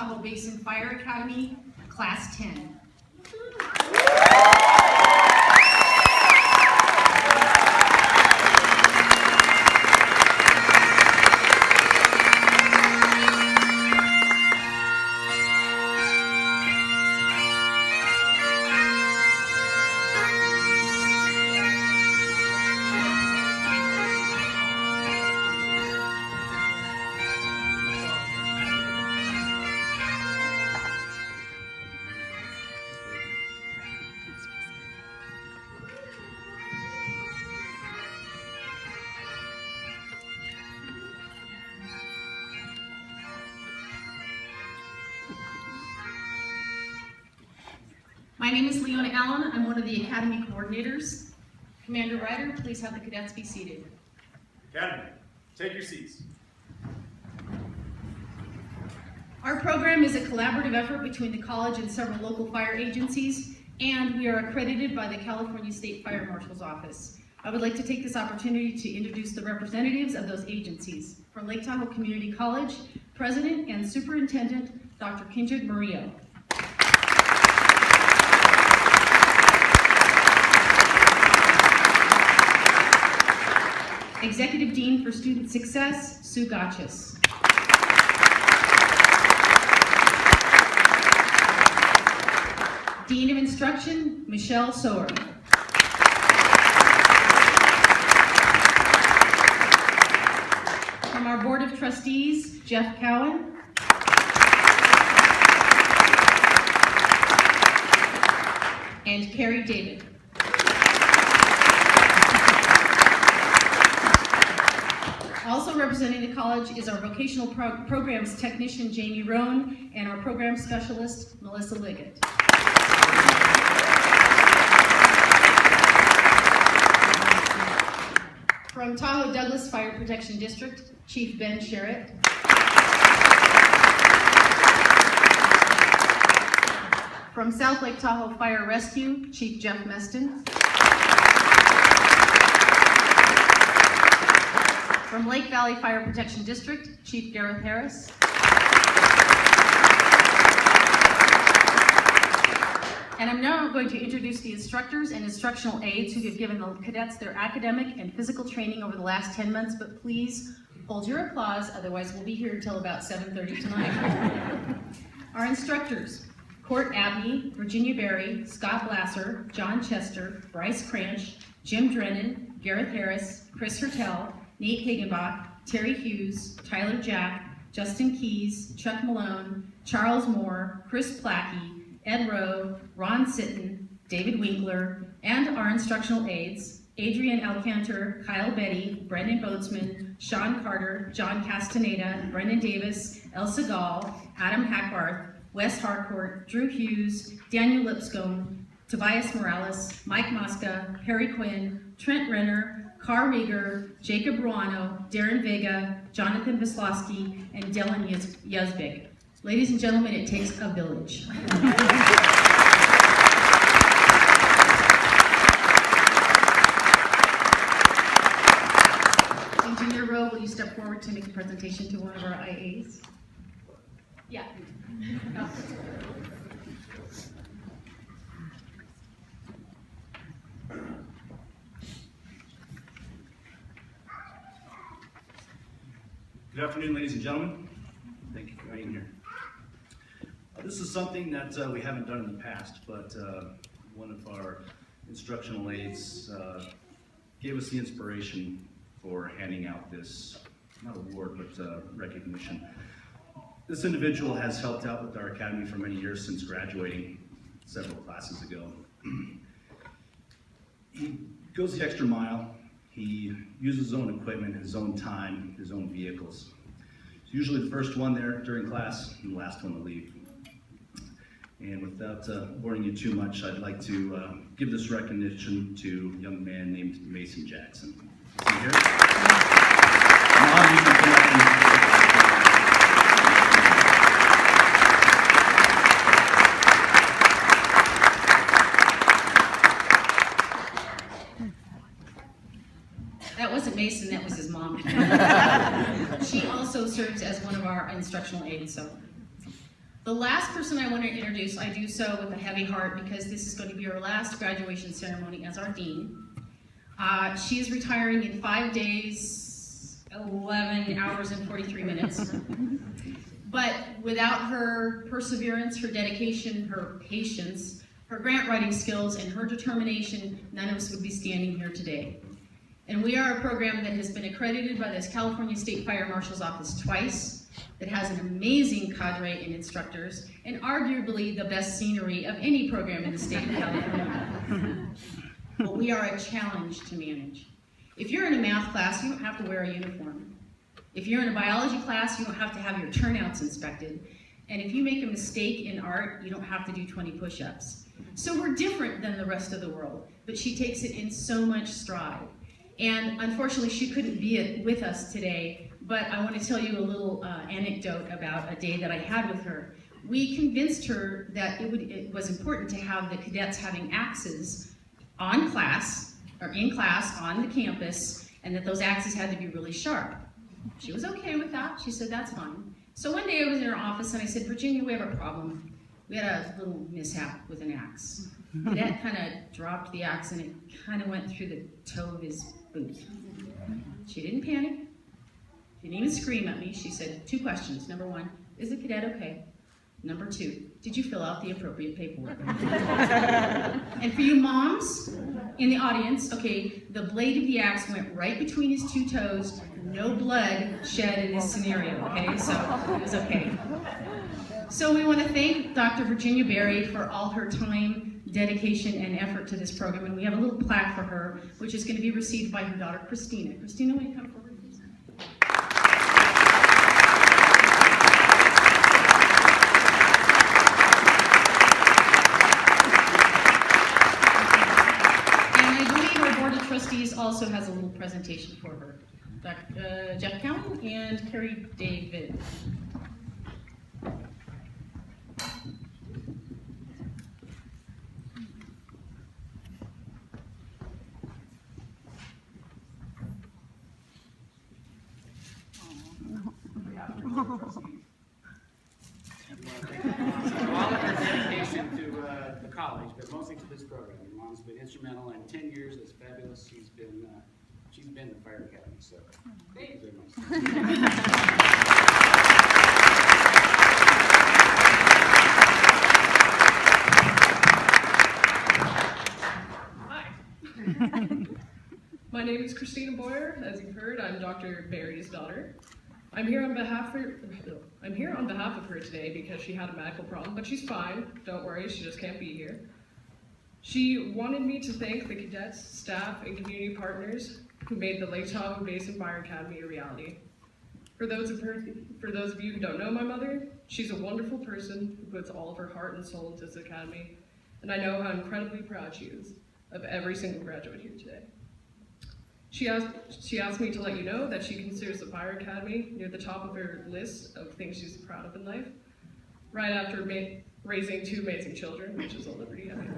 Tahoe Basin Fire Academy, Class 10. My name is Leona Allen. I'm one of the Academy coordinators. Commander Ryder, please have the cadets be seated. Academy, take your seats. Our program is a collaborative effort between the college and several local fire agencies, and we are accredited by the California State Fire Marshal's Office. I would like to take this opportunity to introduce the representatives of those agencies. For Lake Tahoe Community College, President and Superintendent, Dr. Kindred Murillo. Executive Dean for Student Success, Sue Gotchis. Dean of Instruction, Michelle Sower. From our Board of Trustees, Jeff Cowan. And Carrie David. Also representing the college is our vocational programs technician, Jamie Roan, and our program specialist, Melissa Liggett. From Tahoe Douglas Fire Protection District, Chief Ben Sherritt. From South Lake Tahoe Fire Rescue, Chief Jeff Meston. From Lake Valley Fire Protection District, Chief Gareth Harris. And I'm now going to introduce the instructors and instructional aides who have given the cadets their academic and physical training over the last 10 months, but please hold your applause, otherwise we'll be here until about 7:30 tonight. Our instructors, Court Abney, Virginia Berry, Scott Glasser, John Chester, Bryce Cranch, Jim Drennan, Gareth Harris, Chris Hertel, Nate Hagenbach, Terry Hughes, Tyler Jack, Justin Keys, Chuck Malone, Charles Moore, Chris Plackey, Ed Rowe, Ron Sitton, David Winkler, and our instructional aides, Adrian Alcantar, Kyle Betty, Brendan Boatsman, Sean Carter, John Castaneda, Brendan Davis, Elsa Gall, Adam Hackbarth, Wes Harcourt, Drew Hughes, Daniel Lipscomb, Tobias Morales, Mike Mosca, Harry Quinn, Trent Renner, Carl Rieger, Jacob Ruano, Darren Vega, Jonathan Vislowski, and Dylan Yuzbik. Ladies and gentlemen, it takes a village. Engineer Rowe, will you step forward to make a presentation to one of our IAs? Yeah. No. Good afternoon, ladies and gentlemen. Thank you for being here. This is something that we haven't done in the past, but one of our instructional aides gave us the inspiration for handing out this, not award, but recognition. This individual has helped out with our academy for many years since graduating several classes ago. He goes the extra mile. He uses his own equipment, his own time, his own vehicles. He's usually the first one there during class and the last one to leave. And without boring you too much, I'd like to give this recognition to a young man named Mason Jackson. Is he here? Mom, you can come up and Mason, that was his mom. She also serves as one of our instructional aides. So, The last person I want to introduce, I do so with a heavy heart because this is going to be our last graduation ceremony as our dean. She is retiring in 5 days, 11 hours and 43 minutes. But without her perseverance, her dedication, her patience, her grant writing skills, and her determination, none of us would be standing here today. And we are a program that has been accredited by the California State Fire Marshal's Office twice, that has an amazing cadre and instructors, and arguably the best scenery of any program in the state of California. But we are a challenge to manage. If you're in a math class, you don't have to wear a uniform. If you're in a biology class, you don't have to have your turnouts inspected. And if you make a mistake in art, you don't have to do 20 push-ups. So we're different than the rest of the world, but she takes it in so much stride. And unfortunately, she couldn't be with us today, but I want to tell you a little anecdote about a day that I had with her. We convinced her that it was important to have the cadets having axes on class, or in class on the campus, and that those axes had to be really sharp. She was okay with that. She said, that's fine. So one day I was in her office and I said, Virginia, we have a problem. We had a little mishap with an axe. The cadet kind of dropped the axe and it kind of went through the toe of his boot. She didn't panic. She didn't even scream at me. She said 2 questions. Number 1, is the cadet okay? Number 2, did you fill out the appropriate paperwork? And for you moms in the audience, okay, the blade of the axe went right between his 2 toes. No blood shed in this scenario, okay? So it was okay. So we want to thank Dr. Virginia Berry for all her time, dedication, and effort to this program. And we have a little plaque for her, which is going to be received by her daughter, Christina. Christina, will you come forward, please? And I believe our Board of Trustees also has a little presentation for her. Dr. Jeff Cowan and Carrie David. All of her dedication to the college, but mostly to this program. Your mom's been instrumental in 10 years. It's fabulous. She's been the Fire Academy. So thank you very much. Hi. My name is Christina Boyer. As you've heard, I'm Dr. Berry's daughter. I'm here on behalf of her today because she had a medical problem, but she's fine. Don't worry, she just can't be here. She wanted me to thank the cadets, staff, and community partners who made the Lake Tahoe Basin Fire Academy a reality. For those of you who don't know my mother, she's a wonderful person who puts all of her heart and soul into this academy, and I know how incredibly proud she is of every single graduate here today. She asked me to let you know that she considers the Fire Academy near the top of her list of things she's proud of in life, right after raising 2 amazing children, which is a liberty I mean,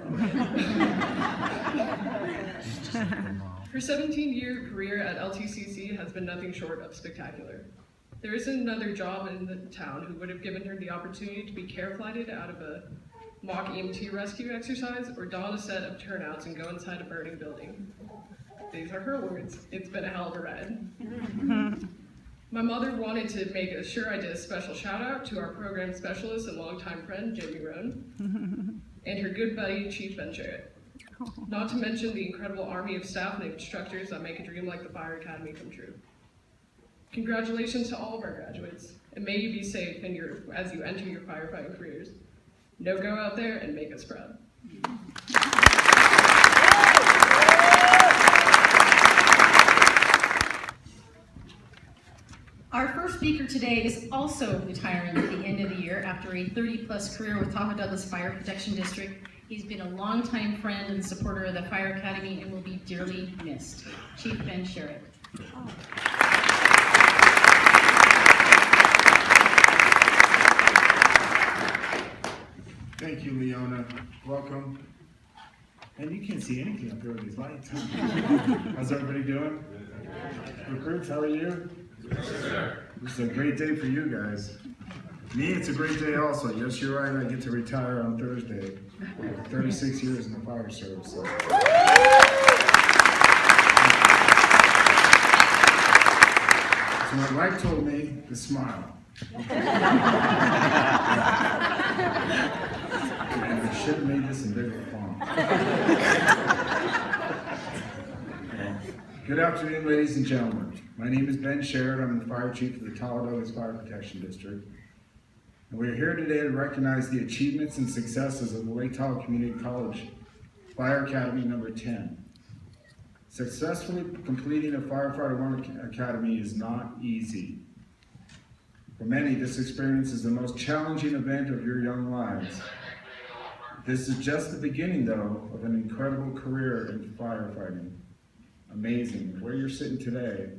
Her 17-year career at LTCC has been nothing short of spectacular. There isn't another job in the town who would have given her the opportunity to be care flighted out of a mock EMT rescue exercise or don a set of turnouts and go inside a burning building. These are her words. It's been a hell of a ride. My mother wanted to make sure I did a special shout out to our program specialist and longtime friend, Jamie Rohn, and her good buddy, Chief Ben Jarrett. Not to mention the incredible army of staff and instructors that make a dream like the Fire Academy come true. Congratulations to all of our graduates, and may you be safe as you enter your firefighting careers. Now go out there and make us proud. Our first speaker today is also retiring at the end of the year after a 30-plus career with Tahoe Douglas Fire Protection District. He's been a longtime friend and supporter of the Fire Academy and will be dearly missed. Chief Ben Jarrett. Thank you, Leona. Welcome. And you can't see anything up there with these lights. How's everybody doing? Recruits, how are you? Yes, sir. This is a great day for you guys. Me, it's a great day also. Yes, you're right, I get to retire on Thursday. 36 years in the fire service. So. So my wife told me to smile. And I should have made this in bigger font. Good afternoon, ladies and gentlemen. My name is Ben Sherrod. I'm the fire chief of the Tahoe Basin Fire Protection District. And we're here today to recognize the achievements and successes of the Lake Tahoe Community College Fire Academy number 10. Successfully completing a Firefighter 1 Academy is not easy. For many, this experience is the most challenging event of your young lives. This is just the beginning, though, of an incredible career in firefighting. Amazing. Where you're sitting today,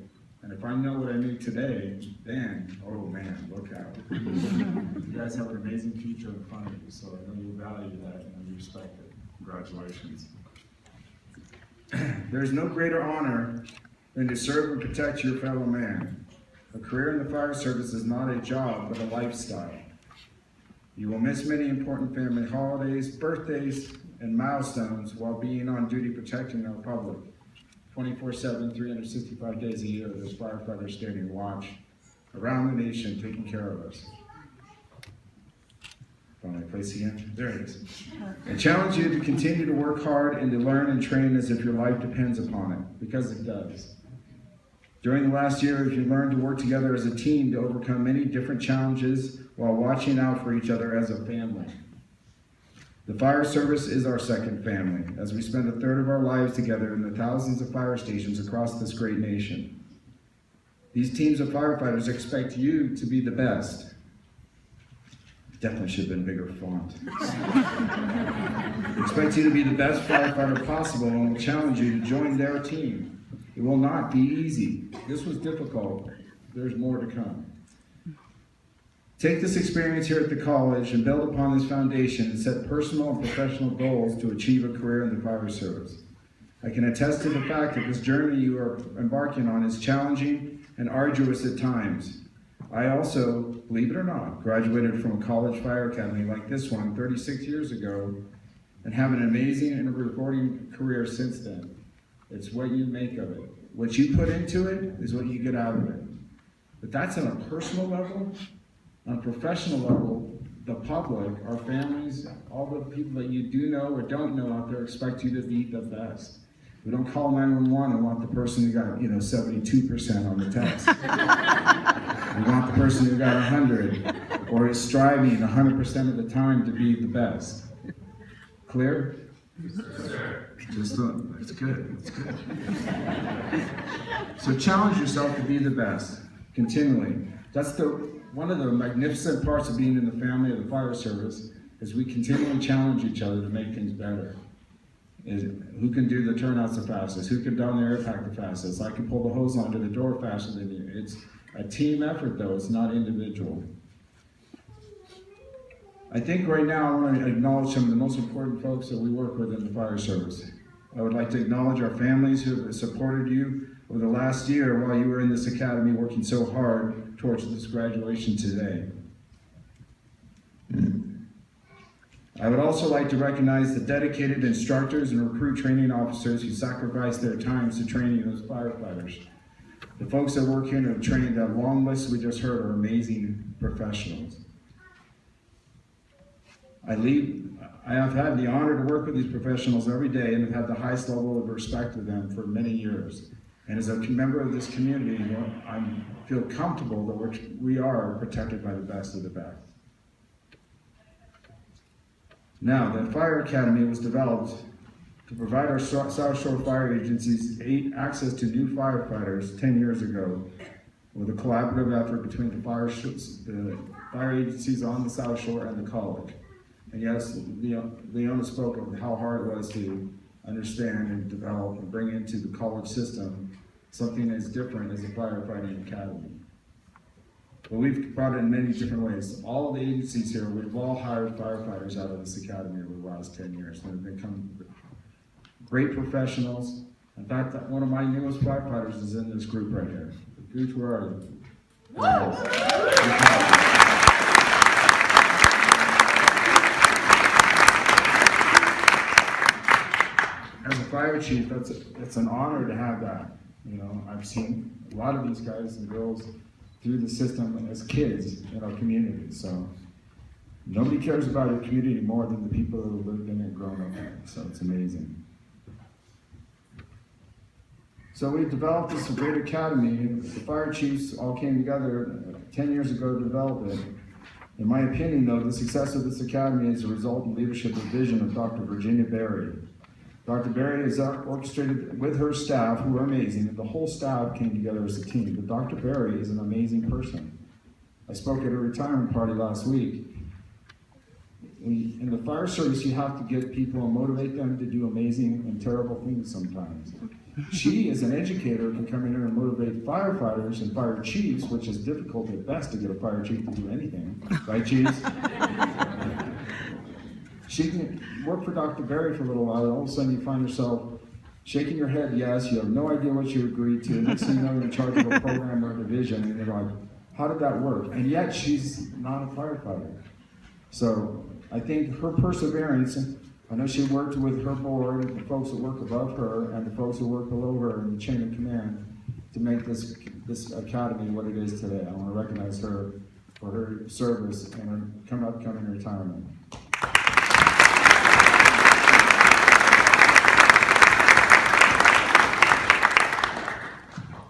and if I know what I knew today, then, oh man, look out. You guys have an amazing future in front of you, so I know you value that and you respect it. Congratulations. There's no greater honor than to serve and protect your fellow man. A career in the fire service is not a job, but a lifestyle. You will miss many important family holidays, birthdays, and milestones while being on duty protecting our public. 24/7, 365 days a year, there's firefighters standing watch around the nation taking care of us. Find my place again? There it is. I challenge you to continue to work hard and to learn and train as if your life depends upon it, because it does. During the last year, if you learned to work together as a team to overcome many different challenges while watching out for each other as a family. The fire service is our second family, as we spend a third of our lives together in the thousands of fire stations across this great nation. These teams of firefighters expect you to be the best. Definitely should have been bigger font. Expect you to be the best firefighter possible and will challenge you to join their team. It will not be easy. This was difficult. There's more to come. Take this experience here at the college and build upon this foundation and set personal and professional goals to achieve a career in the fire service. I can attest to the fact that this journey you are embarking on is challenging and arduous at times. I also, believe it or not, graduated from a college fire academy like this one 36 years ago and have an amazing and rewarding career since then. It's what you make of it. What you put into it is what you get out of it. But that's on a personal level. On a professional level, the public, our families, all the people that you do know or don't know out there expect you to be the best. We don't call 911 and want the person who got, 72% on the test. We want the person who got 100 or is striving 100% of the time to be the best. Clear? Just it's good. It's good. So challenge yourself to be the best continually. That's one of the magnificent parts of being in the family of the fire service is we continually challenge each other to make things better. Is who can do the turnouts the fastest? Who can down the air pack the fastest? I can pull the hose onto the door faster than you. It's a team effort though, it's not individual. I think right now I want to acknowledge some of the most important folks that we work with in the fire service. I would like to acknowledge our families who have supported you over the last year while you were in this academy working so hard towards this graduation today. I would also like to recognize the dedicated instructors and recruit training officers who sacrifice their times to training those firefighters. The folks that work here and have trained that long list we just heard are amazing professionals. I have had the honor to work with these professionals every day and have had the highest level of respect for them for many years. And as a member of this community, I feel comfortable that we are protected by the best of the best. Now, the Fire Academy was developed to provide our South Shore Fire Agencies access to new firefighters 10 years ago with a collaborative effort between the fire agencies on the South Shore and the college. And yes, Leona spoke of how hard it was to understand and develop and bring into the college system something as different as a firefighting academy. But we've brought it in many different ways. All of the agencies here, we've all hired firefighters out of this academy over the last 10 years. And they've become great professionals. In fact, one of my newest firefighters is in this group right here. Gooch, where are you? fire chief, it's an honor to have that. You know, I've seen a lot of these guys and girls through the system as kids in our community. So nobody cares about your community more than the people who lived in it and grown up in it. So it's amazing. So we developed this great academy. The fire chiefs all came together 10 years ago to develop it. In my opinion, though, the success of this academy is a result of leadership and vision of Dr. Virginia Berry. Dr. Berry has orchestrated with her staff, who are amazing. The whole staff came together as a team, but Dr. Berry is an amazing person. I spoke at a retirement party last week. In the fire service, you have to get people and motivate them to do amazing and terrible things sometimes. She, as an educator, can come in here and motivate firefighters and fire chiefs, which is difficult at best to get a fire chief to do anything, right, chiefs? She can work for Dr. Berry for a little while, and all of a sudden you find yourself shaking your head yes, you have no idea what you agreed to, next thing you know you're in charge of a program or a division, and you're like, how did that work? And yet she's not a firefighter. So I think her perseverance, I know she worked with her board, the folks that work above her, and the folks who work below her in the chain of command to make this academy what it is today. I want to recognize her for her service and her upcoming retirement.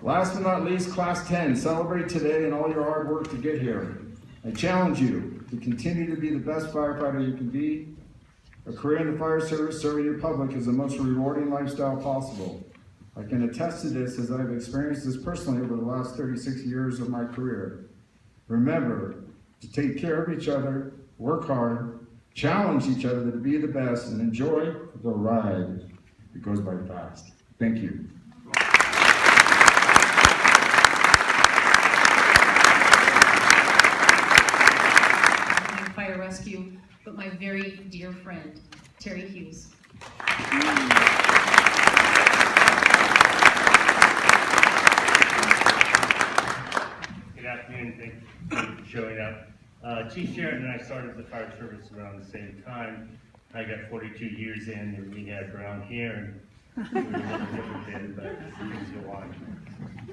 Last but not least, Class 10, celebrate today and all your hard work to get here. I challenge you to continue to be the best firefighter you can be. A career in the fire service serving your public is the most rewarding lifestyle possible. I can attest to this as I've experienced this personally over the last 36 years of my career. Remember to take care of each other, work hard, challenge each other to be the best, and enjoy the ride. It goes by fast. Thank you. Fire rescue, but my very dear friend, Terry Hughes. Good afternoon, thank you for showing up. Chief Sharon and I started the fire service around the same time. I got 42 years in and we had brown hair and we were a little different then, but things go on.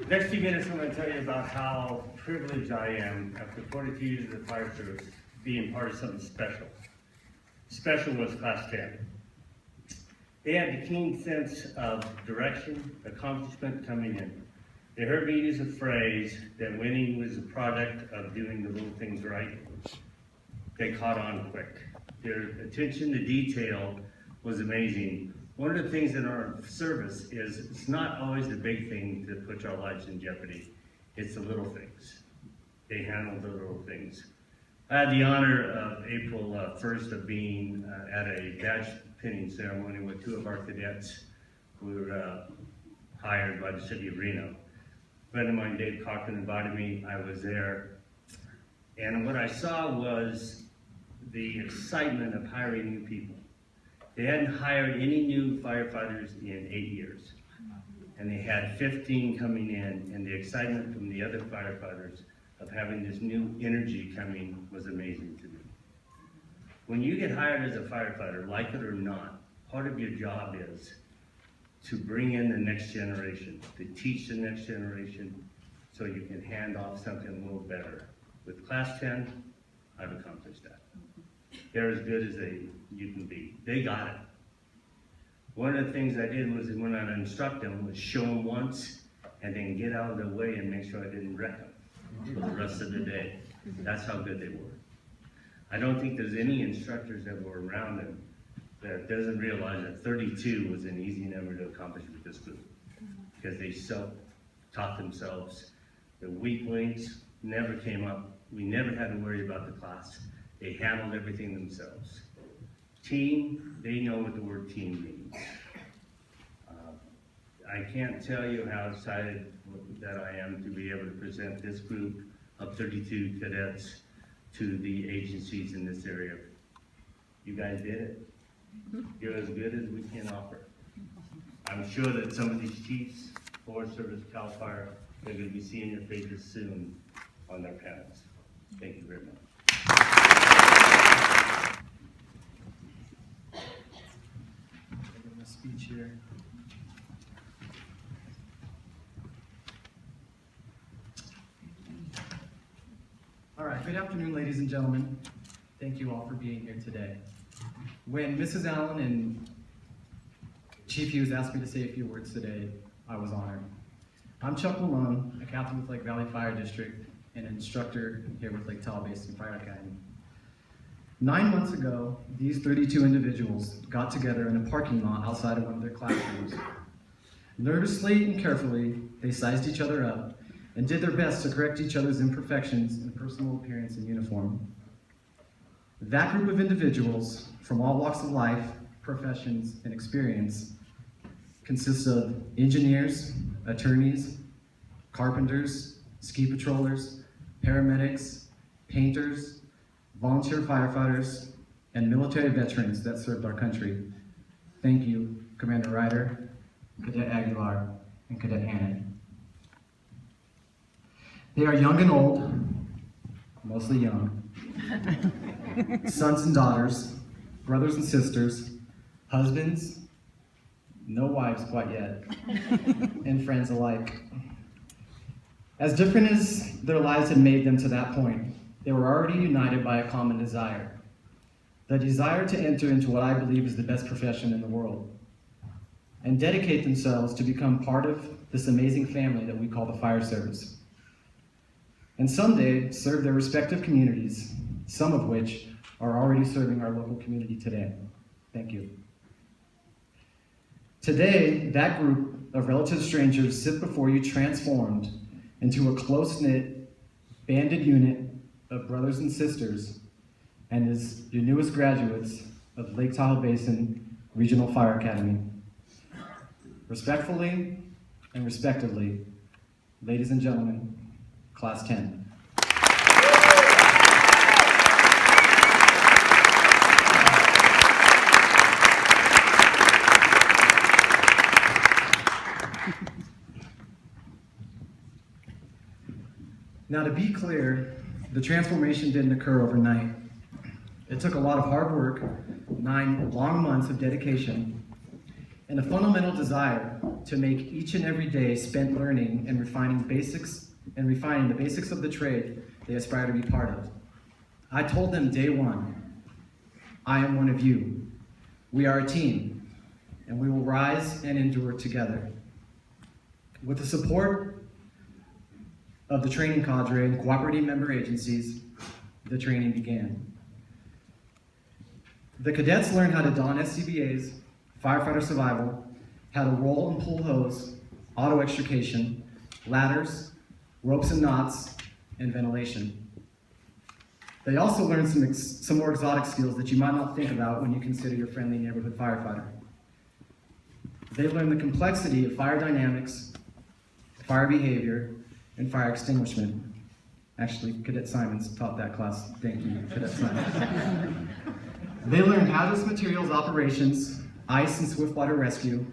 Next few minutes I'm going to tell you about how privileged I am after 42 years of the fire service being part of something special. Special was Class 10. They had the keen sense of direction, accomplishment coming in. They heard me use a phrase that winning was a product of doing the little things right. They caught on quick. Their attention to detail was amazing. One of the things in our service is it's not always the big thing that puts our lives in jeopardy. It's the little things. They handle the little things. I had the honor of April 1st of being at a badge pinning ceremony with two of our cadets who were hired by the city of Reno. A friend of mine, Dave Cochran, invited me. I was there. And what I saw was the excitement of hiring new people. They hadn't hired any new firefighters in 8 years. And they had 15 coming in, and the excitement from the other firefighters of having this new energy coming was amazing to me. When you get hired as a firefighter, like it or not, part of your job is to bring in the next generation, to teach the next generation so you can hand off something a little better. With Class 10, I've accomplished that. They're as good as you can be. They got it. One of the things I did was when I instruct them was show them once and then get out of their way and make sure I didn't wreck them for the rest of the day. That's how good they were. I don't think there's any instructors that were around them that doesn't realize that 32 was an easy number to accomplish with this group because they self-taught themselves. The weak links never came up. We never had to worry about the class. They handled everything themselves. Team, they know what the word team means. I can't tell you how excited that I am to be able to present this group of 32 cadets to the agencies in this area. You guys did it. You're as good as we can offer. I'm sure that some of these chiefs, Forest Service, CAL FIRE, they're going to be seeing your faces soon on their panels. Thank you very much. Speech here. Good afternoon, ladies and gentlemen. Thank you all for being here today. When Mrs. Allen and Chief Hughes asked me to say a few words today, I was honored. I'm Chuck Malone, a captain with Lake Valley Fire District and an instructor here with Lake Tahoe Basin Fire Academy. 9 months ago, these 32 individuals got together in a parking lot outside of one of their classrooms. Nervously and carefully, they sized each other up and did their best to correct each other's imperfections in personal appearance and uniform. That group of individuals from all walks of life, professions, and experience consists of engineers, attorneys, carpenters, ski patrollers, paramedics, painters, volunteer firefighters, and military veterans that served our country. Thank you, Commander Ryder, Cadet Aguilar, and Cadet Hannon. They are young and old, mostly young, sons and daughters, brothers and sisters, husbands, no wives quite yet, and friends alike. As different as their lives had made them to that point, they were already united by a common desire. The desire to enter into what I believe is the best profession in the world, and dedicate themselves to become part of this amazing family that we call the fire service. And someday serve their respective communities, some of which are already serving our local community today. Thank you. Today, that group of relative strangers sit before you transformed into a close-knit, banded unit of brothers and sisters, and is your newest graduates of Lake Tahoe Basin Regional Fire Academy. Respectfully and respectively, ladies and gentlemen, Class 10. Now, to be clear, the transformation didn't occur overnight. It took a lot of hard work, 9 long months of dedication, and a fundamental desire to make each and every day spent learning and refining the basics of the trade they aspire to be part of. I told them day one, I am one of you. We are a team, and we will rise and endure together. With the support of the training cadre and cooperating member agencies, the training began. The cadets learned how to don SCBAs, firefighter survival, how to roll and pull hose, auto extrication, ladders, ropes and knots, and ventilation. They also learned some more exotic skills that you might not think about when you consider your friendly neighborhood firefighter. They learned the complexity of fire dynamics, fire behavior, and fire extinguishment. Actually, Cadet Simons taught that class. Thank you, Cadet Simons. They learned hazardous materials operations, ice and swift water rescue,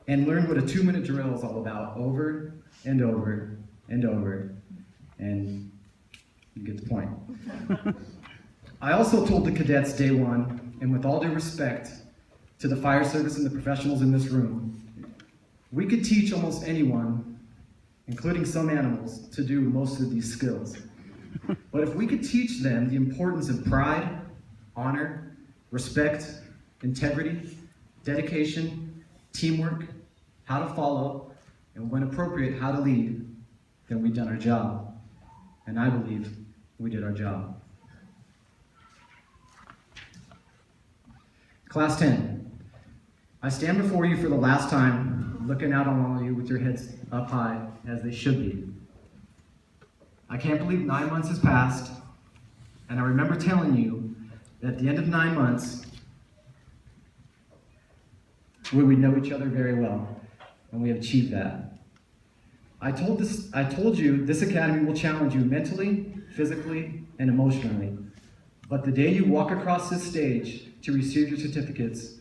and learned what a 2-minute drill is all about, over and over and over, and you get the point. I also told the cadets day one, and with all due respect to the fire service and the professionals in this room, we could teach almost anyone, including some animals, to do most of these skills. But if we could teach them the importance of pride, honor, respect, integrity, dedication, teamwork, how to follow, and when appropriate, how to lead, then we've done our job. And I believe we did our job. Class 10, I stand before you for the last time, looking out on all of you with your heads up high, as they should be. I can't believe 9 months has passed, and I remember telling you that at the end of 9 months, we would know each other very well, and we have achieved that. I told you this academy will challenge you mentally, physically, and emotionally. But the day you walk across this stage to receive your certificates,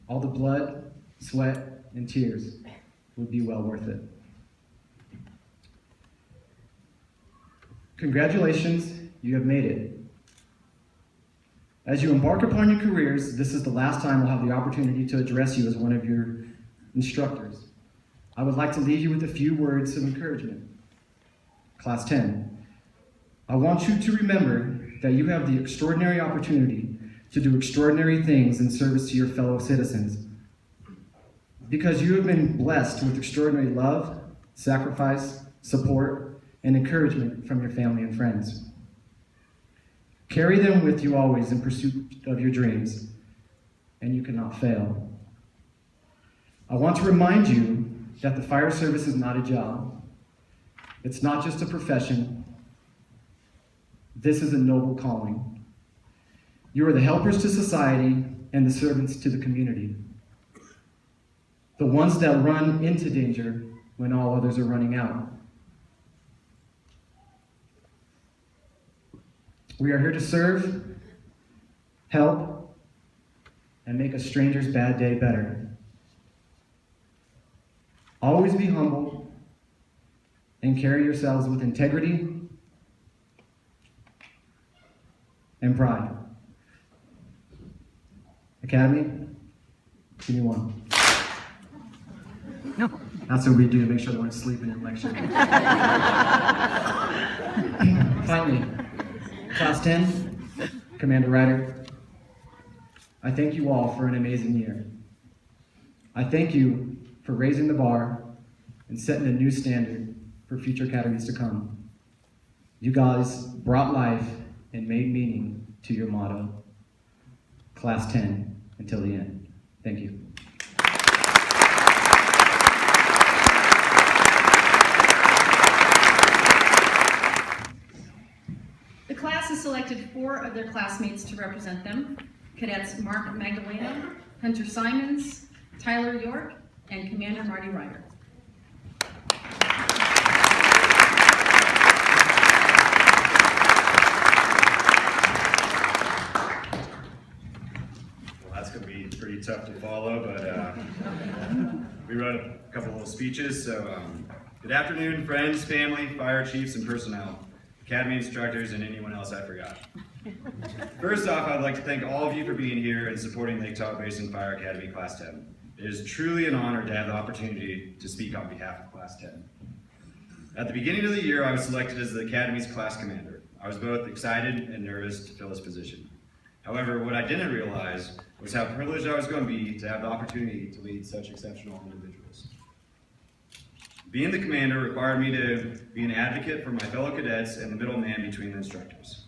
all the blood, sweat, and tears would be well worth it. Congratulations, you have made it. As you embark upon your careers, this is the last time we'll have the opportunity to address you as one of your instructors. I would like to leave you with a few words of encouragement. Class 10, I want you to remember that you have the extraordinary opportunity to do extraordinary things in service to your fellow citizens, because you have been blessed with extraordinary love, sacrifice, support, and encouragement from your family and friends. Carry them with you always in pursuit of your dreams, and you cannot fail. I want to remind you that the fire service is not a job. It's not just a profession. This is a noble calling. You are the helpers to society and the servants to the community. The ones that run into danger when all others are running out. We are here to serve, help, and make a stranger's bad day better. Always be humble and carry yourselves with integrity and pride. Academy, give me one. No. That's what we do to make sure they weren't sleeping in lecture. Finally, Class 10, Commander Ryder, I thank you all for an amazing year. I thank you for raising the bar and setting a new standard for future academies to come. You guys brought life and made meaning to your motto, Class 10 until the end. Thank you. The class has selected 4 of their classmates to represent them: Cadets Mark Magdalena, Hunter Simons, Tyler York, and Commander Marty Ryder. Well, that's going to be pretty tough to follow, but we wrote a couple little speeches. So, good afternoon, friends, family, fire chiefs, and personnel, academy instructors, and anyone else I forgot. First off, I'd like to thank all of you for being here and supporting Lake Tahoe Basin Fire Academy Class 10. It is truly an honor to have the opportunity to speak on behalf of Class 10. At the beginning of the year, I was selected as the Academy's class commander. I was both excited and nervous to fill this position. However, what I didn't realize was how privileged I was going to be to have the opportunity to lead such exceptional individuals. Being the commander required me to be an advocate for my fellow cadets and the middleman between the instructors.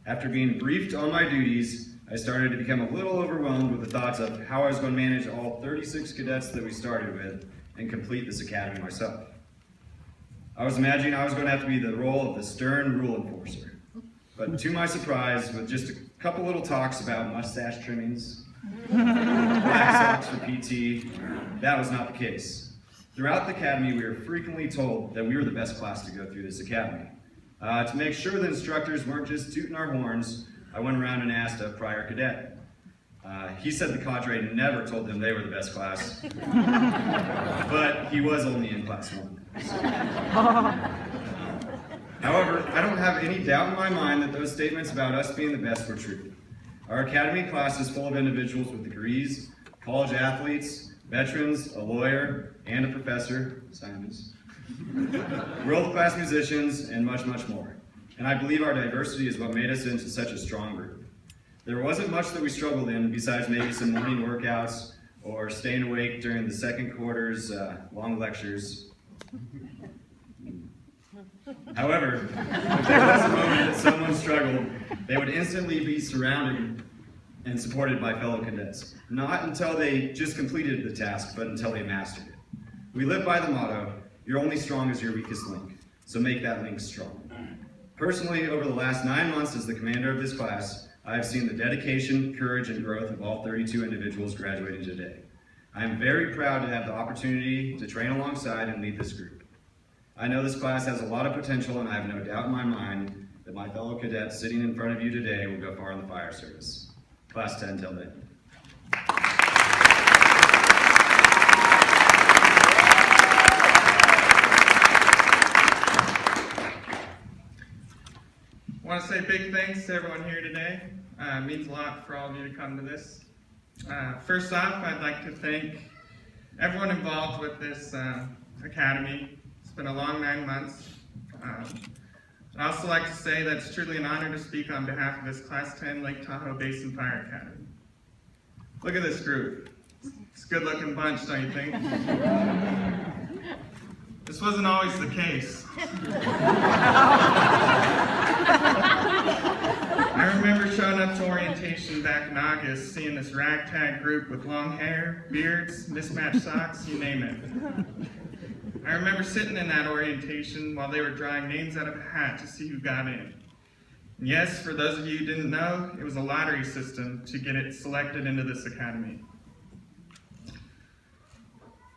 After being briefed on my duties, I started to become a little overwhelmed with the thoughts of how I was going to manage all 36 cadets that we started with and complete this academy myself. I was imagining I was going to have to be the role of the stern rule enforcer. But to my surprise, with just a couple little talks about mustache trimmings, black socks for PT, that was not the case. Throughout the academy, we were frequently told that we were the best class to go through this academy. To make sure the instructors weren't just tooting our horns, I went around and asked a prior cadet. He said the cadre never told them they were the best class, but he was only in class 1. However, I don't have any doubt in my mind that those statements about us being the best were true. Our academy class is full of individuals with degrees, college athletes, veterans, a lawyer, and a professor, Simons, world-class musicians, and much, much more. And I believe our diversity is what made us into such a strong group. There wasn't much that we struggled in besides maybe some morning workouts or staying awake during the second quarter's long lectures. However, if there was a moment that someone struggled, they would instantly be surrounded and supported by fellow cadets. Not until they just completed the task, but until they mastered it. We live by the motto, you're only strong as your weakest link, so make that link strong. Personally, over the last 9 months as the commander of this class, I have seen the dedication, courage, and growth of all 32 individuals graduating today. I am very proud to have the opportunity to train alongside and lead this group. I know this class has a lot of potential, and I have no doubt in my mind that my fellow cadets sitting in front of you today will go far in the fire service. Class 10 till then. I want to say big thanks to everyone here today. It means a lot for all of you to come to this. First off, I'd like to thank everyone involved with this academy. It's been a long 9 months. I'd also like to say that it's truly an honor to speak on behalf of this Class 10 Lake Tahoe Basin Fire Academy. Look at this group. It's a good-looking bunch, don't you think? This wasn't always the case. I remember showing up to orientation back in August, seeing this ragtag group with long hair, beards, mismatched socks, you name it. I remember sitting in that orientation while they were drawing names out of a hat to see who got in. And yes, for those of you who didn't know, it was a lottery system to get it selected into this academy.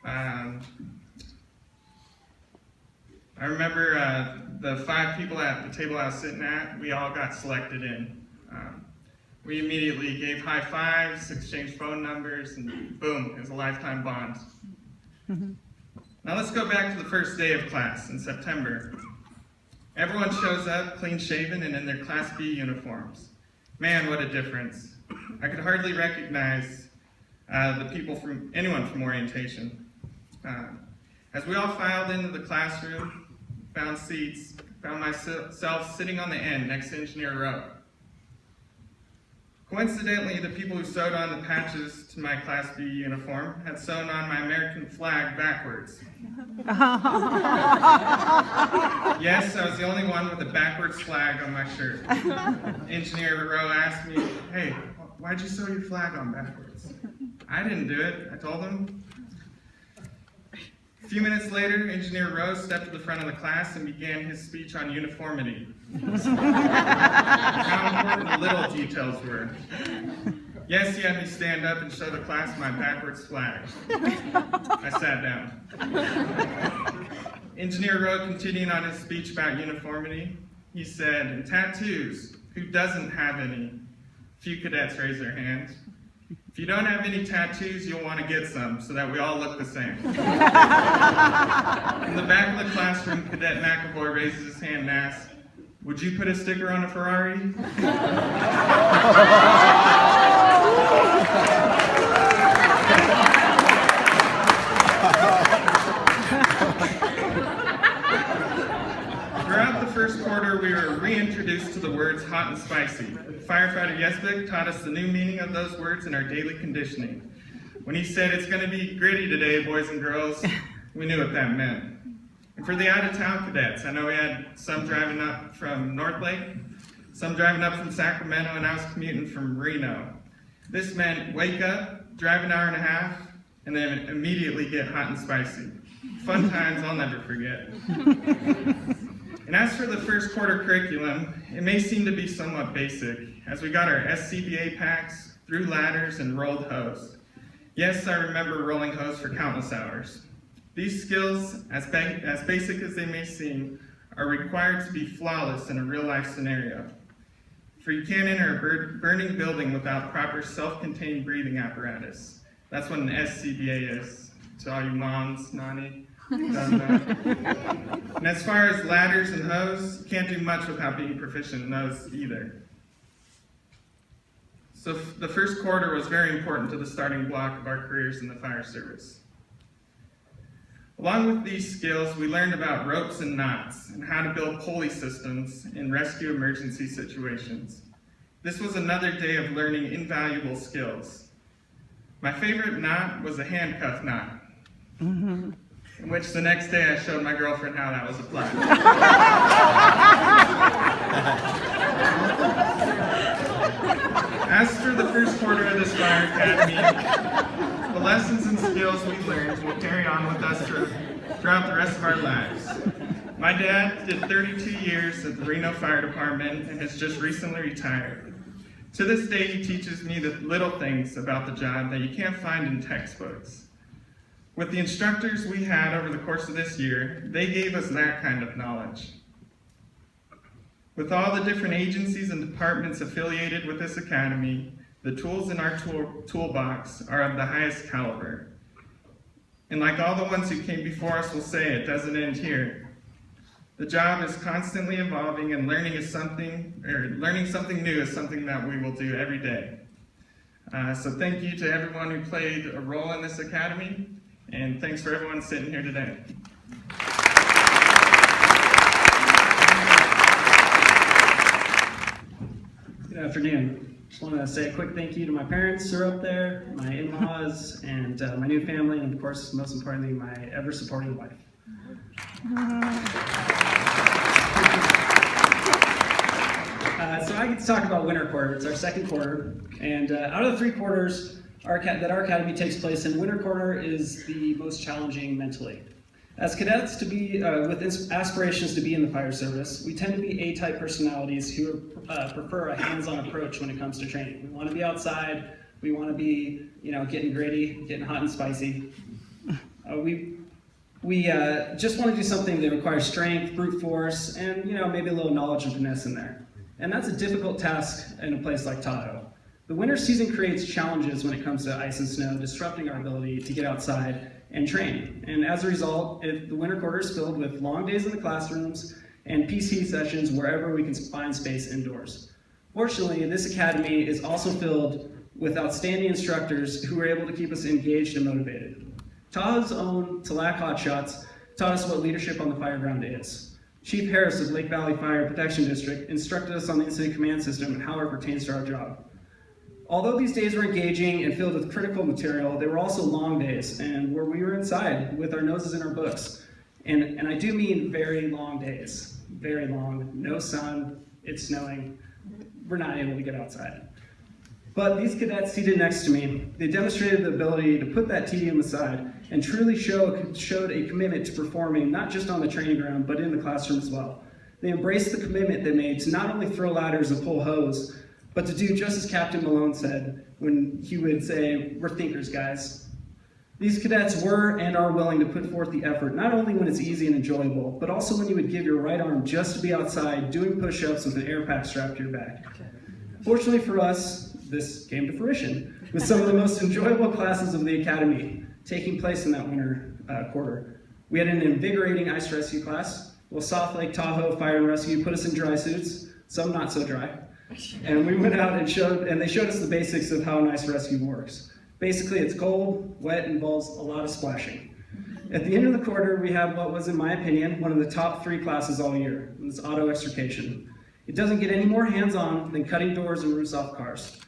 I remember the 5 people at the table I was sitting at, we all got selected in. We immediately gave high fives, exchanged phone numbers, and boom, it was a lifetime bond. Now let's go back to the first day of class in September. Everyone shows up clean shaven and in their Class B uniforms. Man, what a difference. I could hardly recognize anyone from orientation. As we all filed into the classroom, found seats, found myself sitting on the end next to Engineer Rowe. Coincidentally, the people who sewed on the patches to my Class B uniform had sewn on my American flag backwards. Yes, I was the only one with a backwards flag on my shirt. Engineer Rowe asked me, "Hey, why'd you sew your flag on backwards?" I didn't do it, I told him. A few minutes later, Engineer Rowe stepped to the front of the class and began his speech on uniformity. How important the little details were. Yes, he had me stand up and show the class my backwards flag. I sat down. Engineer Rowe continued on his speech about uniformity. He said, "And tattoos, who doesn't have any?" A few cadets raised their hands. "If you don't have any tattoos, you'll want to get some so that we all look the same." In the back of the classroom, Cadet McAvoy raises his hand and asks, "Would you put a sticker on a Ferrari?" Throughout the first quarter, we were reintroduced to the words hot and spicy. Firefighter Yesvik taught us the new meaning of those words in our daily conditioning. When he said, "It's going to be gritty today, boys and girls," we knew what that meant. And for the out-of-town cadets, I know we had some driving up from North Lake, some driving up from Sacramento, and I was commuting from Reno. This meant wake up, drive an hour and a half, and then immediately get hot and spicy. Fun times I'll never forget. And as for the first quarter curriculum, it may seem to be somewhat basic, as we got our SCBA packs, threw ladders, and rolled hose. Yes, I remember rolling hose for countless hours. These skills, as basic as they may seem, are required to be flawless in a real-life scenario. For you can't enter a burning building without proper self-contained breathing apparatus. That's what an SCBA is, to all you moms, Nani. And as far as ladders and hose, you can't do much without being proficient in those either. So the first quarter was very important to the starting block of our careers in the fire service. Along with these skills, we learned about ropes and knots and how to build pulley systems in rescue emergency situations. This was another day of learning invaluable skills. My favorite knot was a handcuff knot, in which the next day I showed my girlfriend how that was applied. As for the first quarter of this fire academy, the lessons and skills we learned will carry on with us throughout the rest of our lives. My dad did 32 years at the Reno Fire Department and has just recently retired. To this day, he teaches me the little things about the job that you can't find in textbooks. With the instructors we had over the course of this year, they gave us that kind of knowledge. With all the different agencies and departments affiliated with this academy, the tools in our toolbox are of the highest caliber. And like all the ones who came before us will say, it doesn't end here. The job is constantly evolving, and learning something new is something that we will do every day. So thank you to everyone who played a role in this academy, and thanks for everyone sitting here today. Good afternoon. Just want to say a quick thank you to my parents who are up there, my in-laws, and my new family, and of course, most importantly, my ever-supporting wife. So I get to talk about winter quarter. It's our second quarter, and out of the 3 quarters that our academy takes place in, winter quarter is the most challenging mentally. As cadets with aspirations to be in the fire service, we tend to be A-type personalities who prefer a hands-on approach when it comes to training. We want to be outside. We want to be, getting gritty, getting hot and spicy. We just want to do something that requires strength, brute force, and maybe a little knowledge and finesse in there. And that's a difficult task in a place like Tahoe. The winter season creates challenges when it comes to ice and snow, disrupting our ability to get outside and train. And as a result, the winter quarter is filled with long days in the classrooms and PC sessions wherever we can find space indoors. Fortunately, this academy is also filled with outstanding instructors who are able to keep us engaged and motivated. Tahoe's own Talac Hotshots taught us what leadership on the fire ground is. Chief Harris of Lake Valley Fire Protection District instructed us on the incident command system and how it pertains to our job. Although these days were engaging and filled with critical material, they were also long days, and where we were inside with our noses in our books. And I do mean very long days, very long, no sun, it's snowing, we're not able to get outside. But these cadets seated next to me, they demonstrated the ability to put that tedium aside and truly showed a commitment to performing not just on the training ground, but in the classroom as well. They embraced the commitment they made to not only throw ladders and pull hose, but to do just as Captain Malone said when he would say, "We're thinkers, guys." These cadets were and are willing to put forth the effort, not only when it's easy and enjoyable, but also when you would give your right arm just to be outside doing push-ups with an air pack strapped to your back. Fortunately for us, this came to fruition with some of the most enjoyable classes of the academy taking place in that winter quarter. We had an invigorating ice rescue class, while South Lake Tahoe Fire and Rescue put us in dry suits, some not so dry. And we went out and they showed us the basics of how an ice rescue works. Basically, it's cold, wet, and involves a lot of splashing. At the end of the quarter, we had what was, in my opinion, one of the top 3 classes all year. It's auto extrication. It doesn't get any more hands-on than cutting doors and roofs off cars.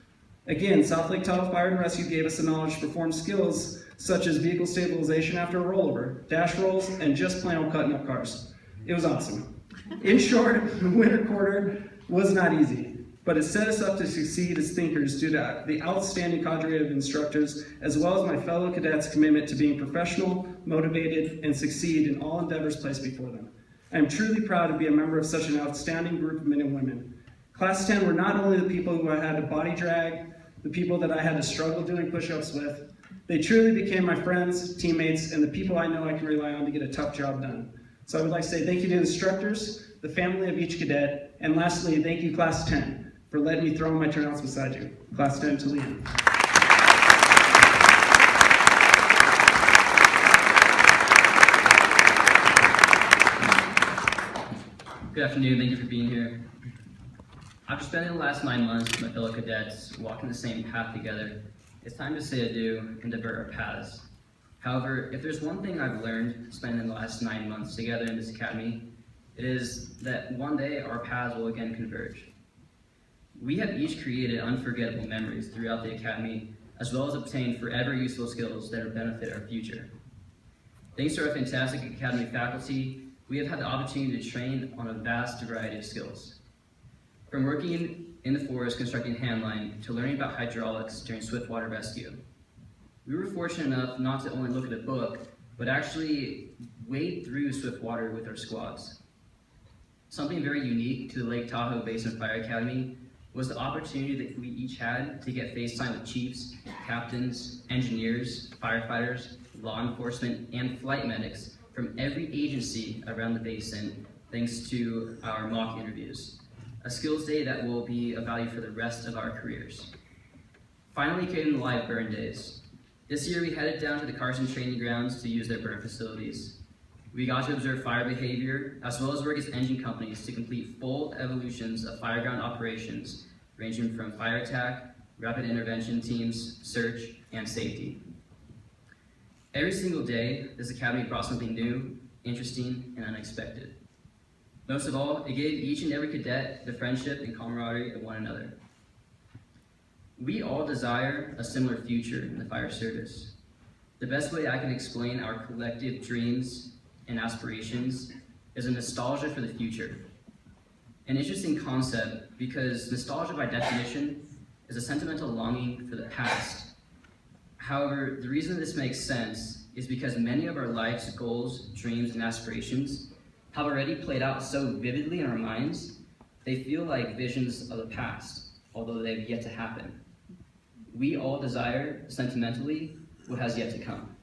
Again, South Lake Tahoe Fire and Rescue gave us the knowledge to perform skills such as vehicle stabilization after a rollover, dash rolls, and just plain old cutting up cars. It was awesome. In short, the winter quarter was not easy, but it set us up to succeed as thinkers due to the outstanding cadre of instructors, as well as my fellow cadets' commitment to being professional, motivated, and succeed in all endeavors placed before them. I am truly proud to be a member of such an outstanding group of men and women. Class 10 were not only the people who I had to body drag, the people that I had to struggle doing push-ups with, they truly became my friends, teammates, and the people I know I can rely on to get a tough job done. So I would like to say thank you to the instructors, the family of each cadet, and lastly, thank you, Class 10. For letting me throw my turnouts beside you. Class 10 to Liam. Good afternoon, thank you for being here. After spending the last 9 months with my fellow cadets, walking the same path together, it's time to say adieu and divert our paths. However, if there's one thing I've learned spending the last 9 months together in this academy, it is that one day our paths will again converge. We have each created unforgettable memories throughout the academy, as well as obtained forever useful skills that will benefit our future. Thanks to our fantastic academy faculty, we have had the opportunity to train on a vast variety of skills. From working in the forest constructing handline to learning about hydraulics during swiftwater rescue. We were fortunate enough not to only look at a book, but actually wade through swiftwater with our squads. Something very unique to the Lake Tahoe Basin Fire Academy was the opportunity that we each had to get face time with chiefs, captains, engineers, firefighters, law enforcement, and flight medics from every agency around the basin, thanks to our mock interviews. A skills day that will be of value for the rest of our careers. Finally came the live burn days. This year we headed down to the Carson training grounds to use their burn facilities. We got to observe fire behavior, as well as work as engine companies to complete full evolutions of fireground operations, ranging from fire attack, rapid intervention teams, search, and safety. Every single day, this academy brought something new, interesting, and unexpected. Most of all, it gave each and every cadet the friendship and camaraderie of one another. We all desire a similar future in the fire service. The best way I can explain our collective dreams and aspirations is a nostalgia for the future. An interesting concept because nostalgia by definition is a sentimental longing for the past. However, the reason this makes sense is because many of our life's goals, dreams, and aspirations have already played out so vividly in our minds, they feel like visions of the past, although they've yet to happen. We all desire, sentimentally, what has yet to come.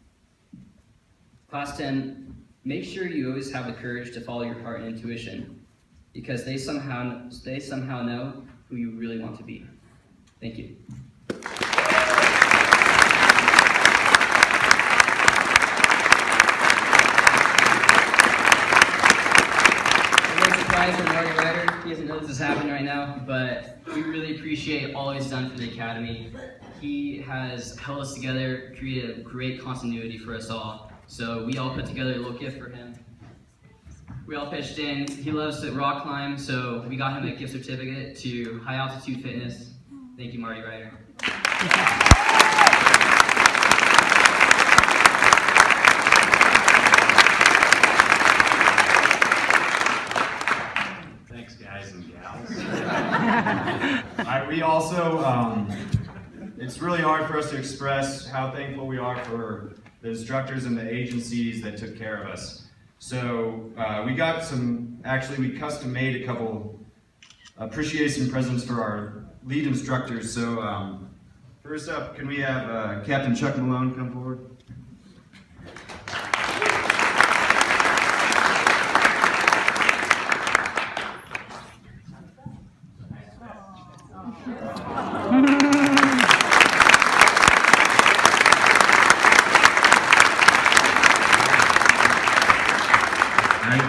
Class 10, make sure you always have the courage to follow your heart and intuition, because they somehow know who you really want to be. Thank you. For Marty Ryder, he doesn't know this is happening right now, but we really appreciate all he's done for the Academy. He has held us together, created a great continuity for us all. So we all put together a little gift for him. We all pitched in. He loves to rock climb, so we got him a gift certificate to High Altitude Fitness. Thank you, Marty Ryder. Guys and gals. We also, it's really hard for us to express how thankful we are for the instructors and the agencies that took care of us. So we got we custom made a couple appreciation presents for our lead instructors. So first up, can we have Captain Chuck Malone come forward?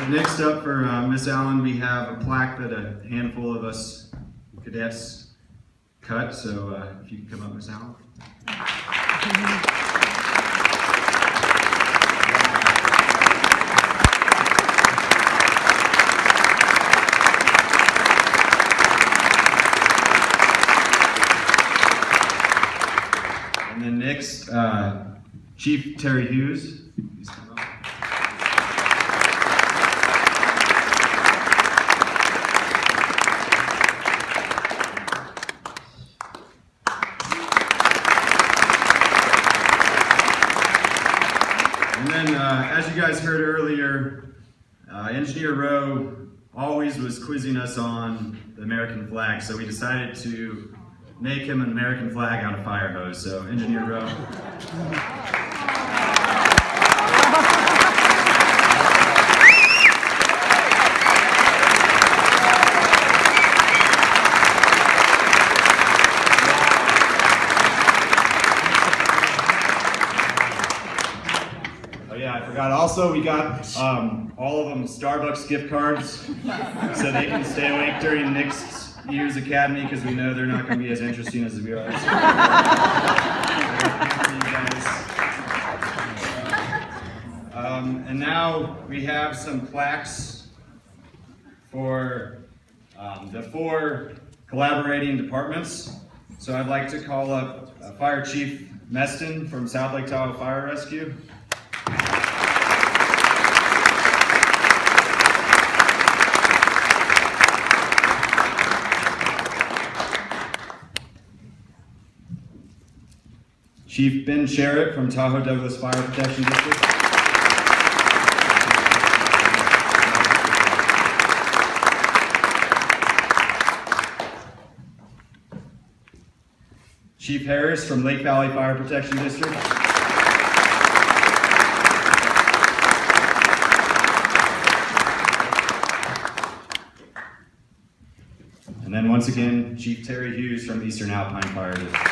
Next up for Miss Allen, we have a plaque that a handful of us cadets cut. So if you could come up, Miss Allen. And then next, Chief Terry Hughes. Please come up. As you guys heard earlier, Engineer Rowe always was quizzing us on the American flag, so we decided to make him an American flag on a fire hose. So, Engineer Rowe. Also, we got all of them Starbucks gift cards so they can stay awake during next year's Academy because we know they're not going to be as interesting as we are. And now we have some plaques for the 4 collaborating departments. So I'd like to call up Fire Chief Meston from South Lake Tahoe Fire Rescue. Chief Ben Sherritt from Tahoe Douglas Fire Protection District. Chief Harris from Lake Valley Fire Protection District. And then once again, Chief Terry Hughes from Eastern Alpine Fire District.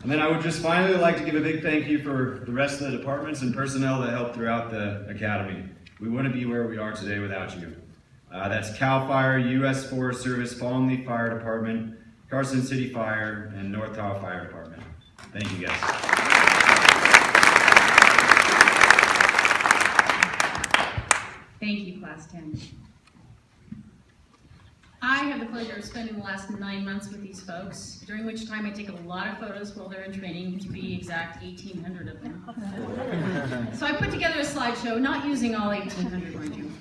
And then I would just finally like to give a big thank you for the rest of the departments and personnel that helped throughout the Academy. We wouldn't be where we are today without you. That's CAL FIRE, U.S. Forest Service, Fallen Leaf Fire Department, Carson City Fire, and North Tahoe Fire Department. Thank you guys. Thank you, Class 10. I have the pleasure of spending the last 9 months with these folks, during which time I take a lot of photos while they're in training, to be exact, 1,800 of them. So I put together a slideshow, not using all 1,800, mind you.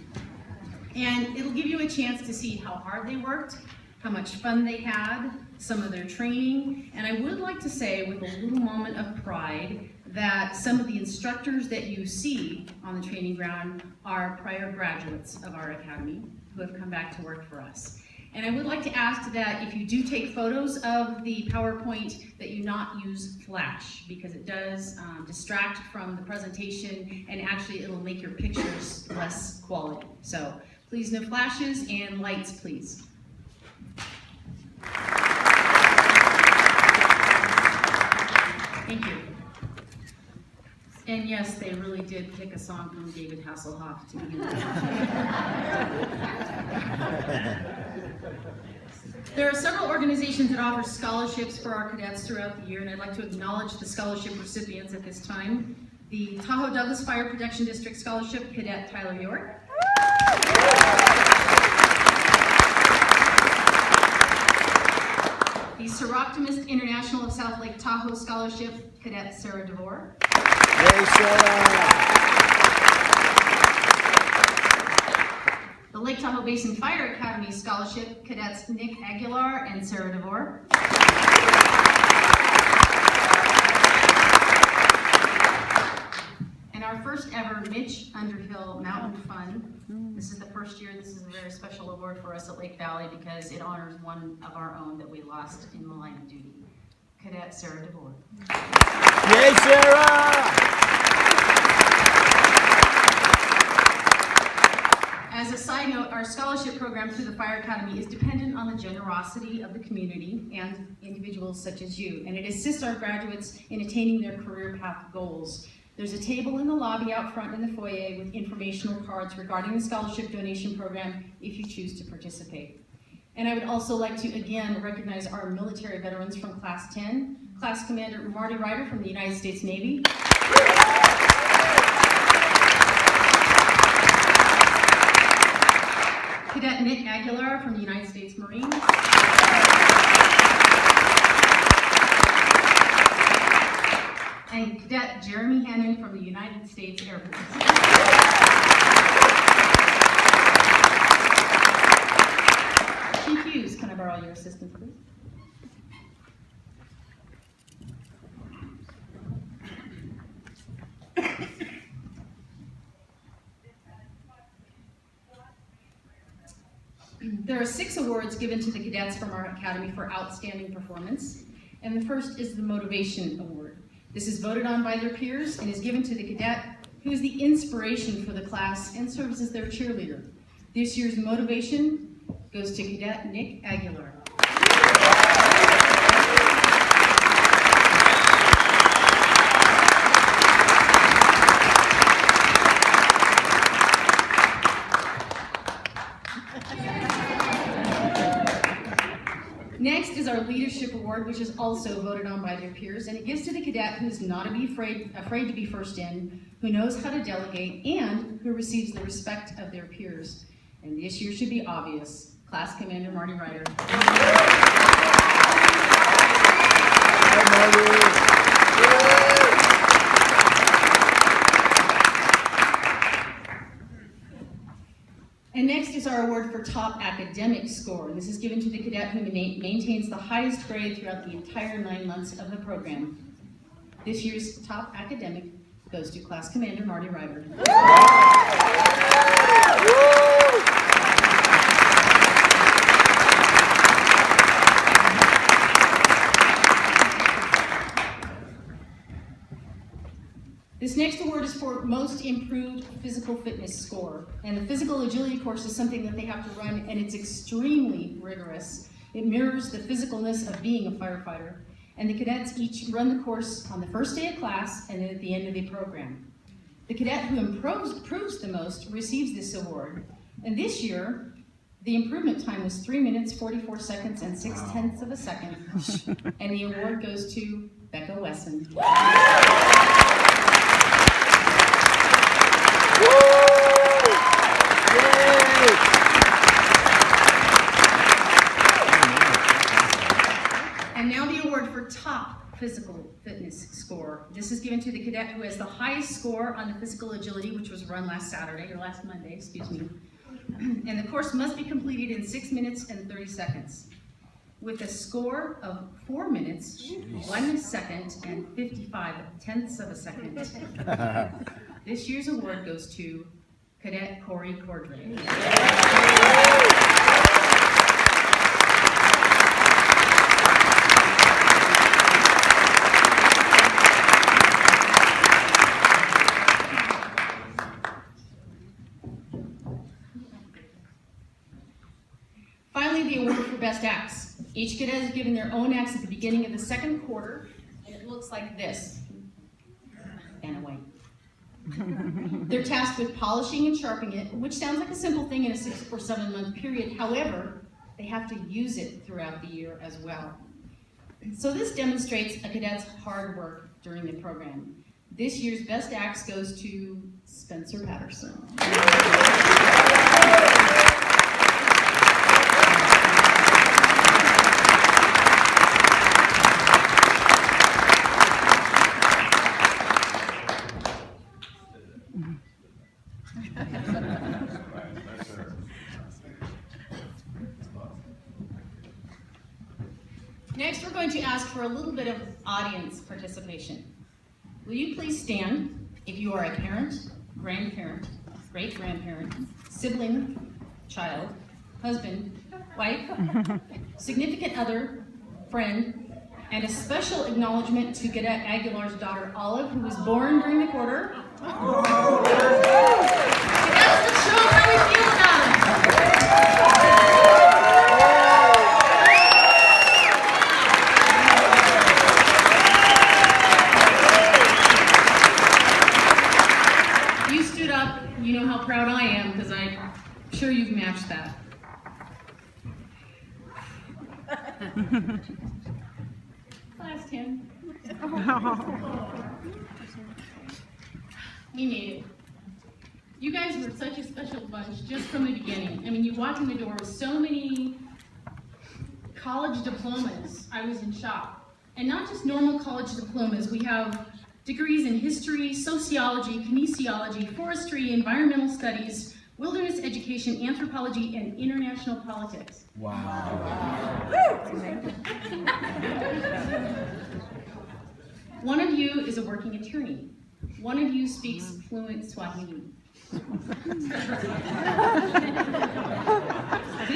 And it'll give you a chance to see how hard they worked, how much fun they had, some of their training, and I would like to say with a little moment of pride that some of the instructors that you see on the training ground are prior graduates of our academy who have come back to work for us. And I would like to ask that if you do take photos of the PowerPoint, that you not use flash, because it does distract from the presentation, and actually it'll make your pictures less quality. So please no flashes, and lights please. Thank you. And yes, they really did pick a song from David Hasselhoff to begin with. There are several organizations that offer scholarships for our cadets throughout the year, and I'd like to acknowledge the scholarship recipients at this time. The Tahoe Douglas Fire Protection District Scholarship, Cadet Tyler York. The Seroptimist International of South Lake Tahoe Scholarship, Cadet Sarah DeVore. Hey, Sarah! The Lake Tahoe Basin Fire Academy Scholarship, Cadets Nick Aguilar and Sarah DeVore. And our first ever Mitch Underhill Mountain Fund. This is the first year. This is a very special award for us at Lake Valley because it honors one of our own that we lost in the line of duty. Cadet Sarah DeVore. Yay, Sarah! As a side note, our scholarship program through the Fire Academy is dependent on the generosity of the community and individuals such as you, and it assists our graduates in attaining their career path goals. There's a table in the lobby out front in the foyer with informational cards regarding the scholarship donation program if you choose to participate. And I would also like to again recognize our military veterans from Class 10, Class Commander Marty Ryder from the United States Navy, Cadet Nick Aguilar from the United States Marines, and Cadet Jeremy Hannon from the United States Air Force. Chief Hughes, can I borrow your assistance, please? There are 6 awards given to the cadets from our academy for outstanding performance, and the first is the Motivation Award. This is voted on by their peers and is given to the cadet who is the inspiration for the class and serves as their cheerleader. This year's motivation goes to Cadet Nick Aguilar. Next is our Leadership Award, which is also voted on by their peers, and it gives to the cadet who's not afraid to be first in, who knows how to delegate, and who receives the respect of their peers. And this year should be obvious. Class Commander Marty Ryder. Hi, Marty! And next is our award for top academic score. This is given to the cadet who maintains the highest grade throughout the entire 9 months of the program. This year's top academic goes to Class Commander Marty Ryder. This next award is for Most Improved Physical Fitness Score. And the physical agility course is something that they have to run, and it's extremely rigorous. It mirrors the physicalness of being a firefighter. And the cadets each run the course on the first day of class and then at the end of the program. The cadet who improves the most receives this award. And this year, the improvement time was 3 minutes, 44 seconds, and 6/10 of a second. And the award goes to Becca Wesson. physical fitness score. This is given to the cadet who has the highest score on the physical agility, which was run last Saturday, or last Monday, excuse me. And the course must be completed in 6 minutes and 30 seconds. With a score of 4 minutes, 1 second, and 55 tenths of a second. This year's award goes to Cadet Corey Cordray. Finally, the award for best acts. Each cadet is given their own acts at the beginning of the second quarter, and it looks like this. Vanna White. They're tasked with polishing and sharpening it, which sounds like a simple thing in a 6 or 7 month period. However, they have to use it throughout the year as well. So this demonstrates a cadet's hard work during the program. This year's best acts goes to Spencer Patterson. Next, we're going to ask for a little bit of audience participation. Will you please stand if you are a parent, grandparent, great-grandparent, sibling, child, husband, wife, significant other, friend, and a special acknowledgement to Cadet Aguilar's daughter, Olive, who was born during the quarter. Cadets, let's show them how we feel about it. You stood up, you know how proud I am, because I'm sure you've matched that. Last 10. We made it. You guys were such a special bunch just from the beginning. I mean, you walked in the door with so many college diplomas. I was in shock. And not just normal college diplomas. We have degrees in history, sociology, kinesiology, forestry, environmental studies, wilderness education, anthropology, and international politics. Wow. One of you is a working attorney. One of you speaks fluent Swahili. Did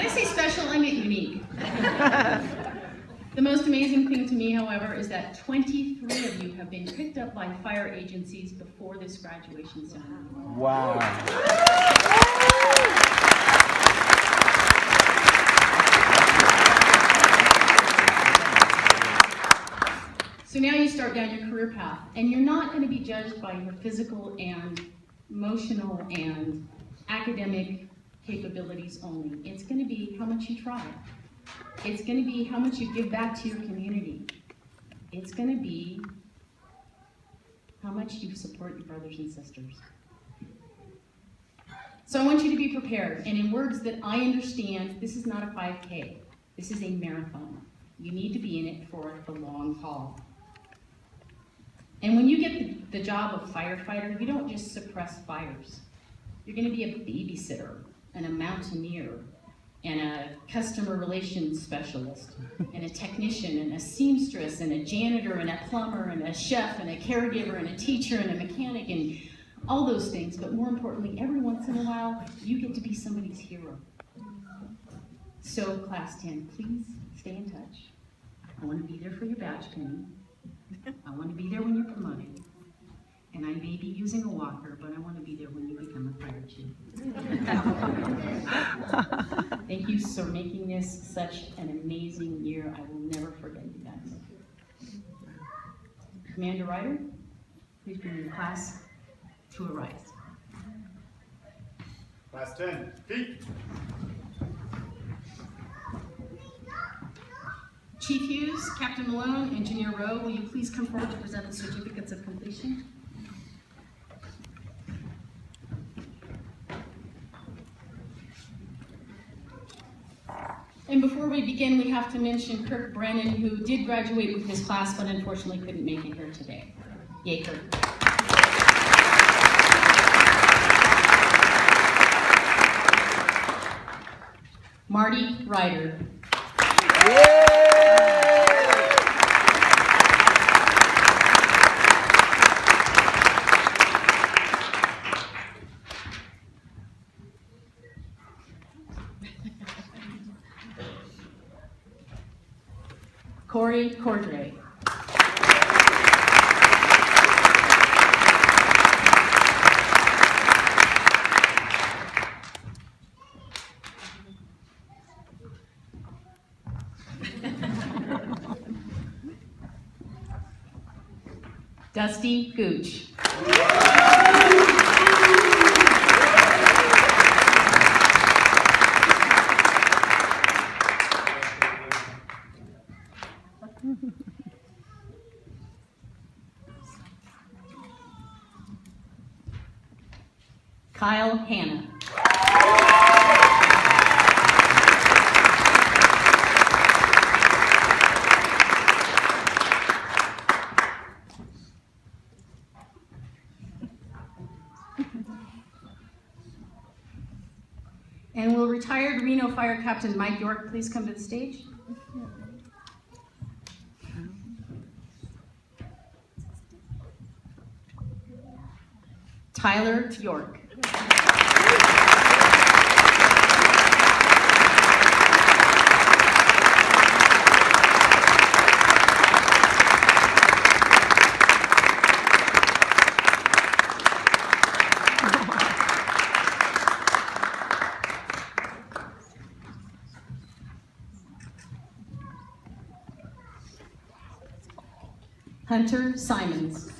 I say special? I meant unique. The most amazing thing to me, however, is that 23 of you have been picked up by fire agencies before this graduation ceremony. Wow. So now you start down your career path, and you're not going to be judged by your physical and emotional and academic capabilities only. It's going to be how much you try. It's going to be how much you give back to your community. It's going to be how much you support your brothers and sisters. So I want you to be prepared, and in words that I understand, this is not a 5K. This is a marathon. You need to be in it for the long haul. And when you get the job of firefighter, you don't just suppress fires. You're going to be a babysitter, and a mountaineer, and a customer relations specialist, and a technician, and a seamstress, and a janitor, and a plumber, and a chef, and a caregiver, and a teacher, and a mechanic, and all those things. But more importantly, every once in a while, you get to be somebody's hero. So class 10, please stay in touch. I want to be there for your badge pinning. I want to be there when you're promoted. And I may be using a walker, but I want to be there when you become a fire chief. Thank you for making this such an amazing year. I will never forget you guys. Commander Ryder, please bring your class to a rise. Class 10, feet. Chief Hughes, Captain Malone, Engineer Rowe, will you please come forward to present the certificates of completion? And before we begin, we have to mention Kirk Brennan, who did graduate with his class, but unfortunately couldn't make it here today. Yay, Kirk. Marty Ryder. Corey Cordray. Dusty Gooch. Kyle Hanna. And will retired Reno Fire Captain Mike York please come to the stage? Tyler York. Hunter Simons.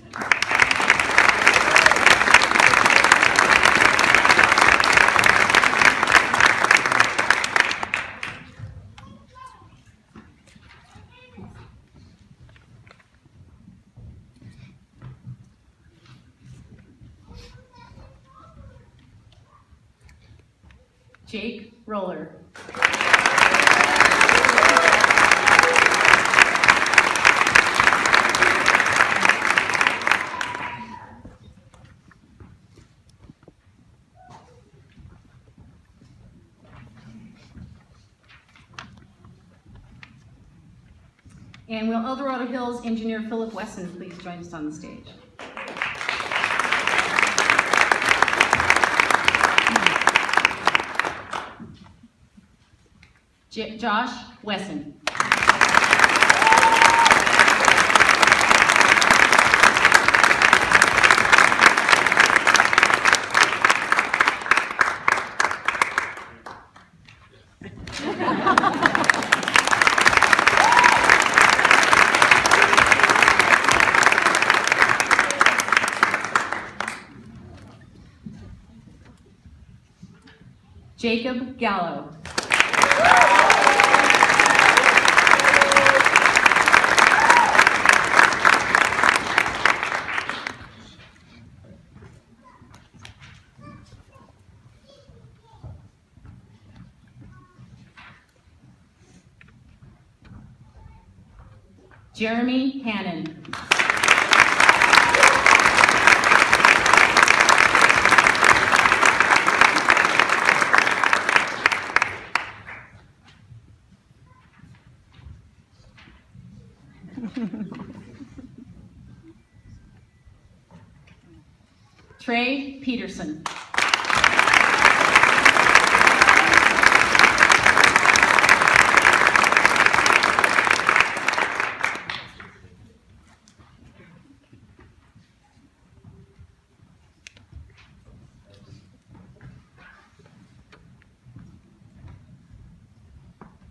Jake Roller. And will El Dorado Hills engineer Philip Wesson please join us on the stage? Josh Wesson. Jacob Gallo. Jeremy Hannon. Trey Peterson.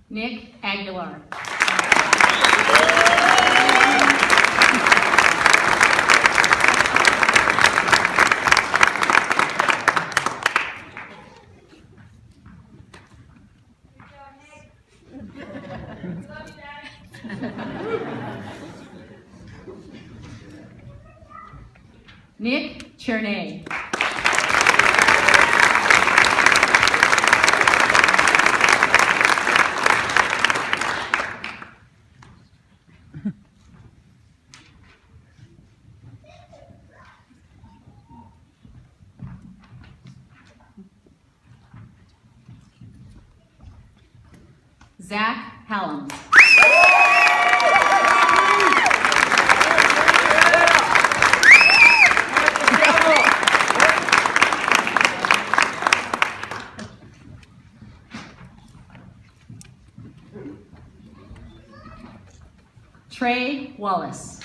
Nick Aguilar. Nick Chernay. Zach Hallams. Trey Wallace.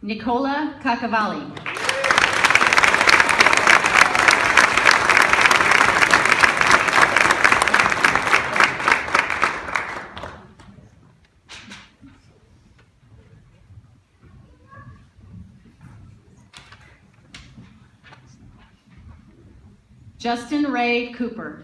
Nicola Cacavalli. Justin Ray Cooper.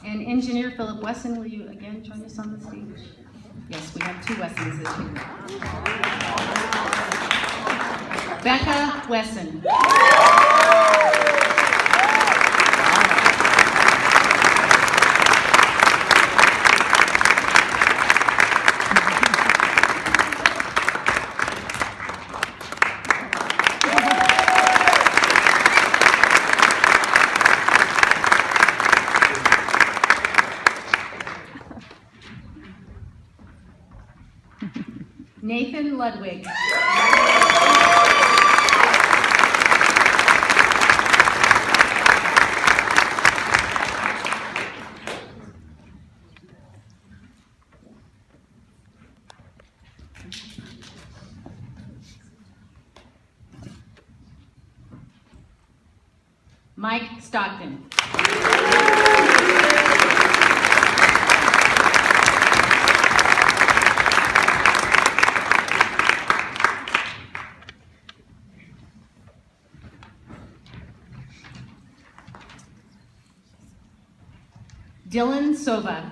And engineer Philip Wesson, will you again join us on the stage? Yes, we have two Wessons this year. Becca Wesson. Nathan Ludwig. Mike Stockton. Dylan Sova.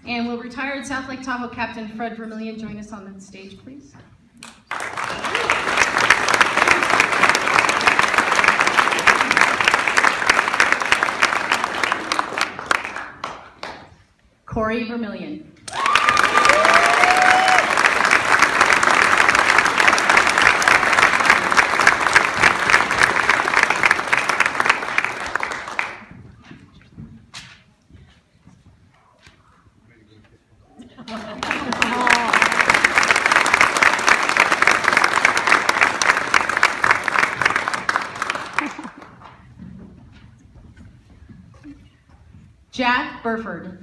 And will retired South Lake Tahoe Captain Fred Vermillion join us on the stage, please? Corey Vermillion. Jack Burford.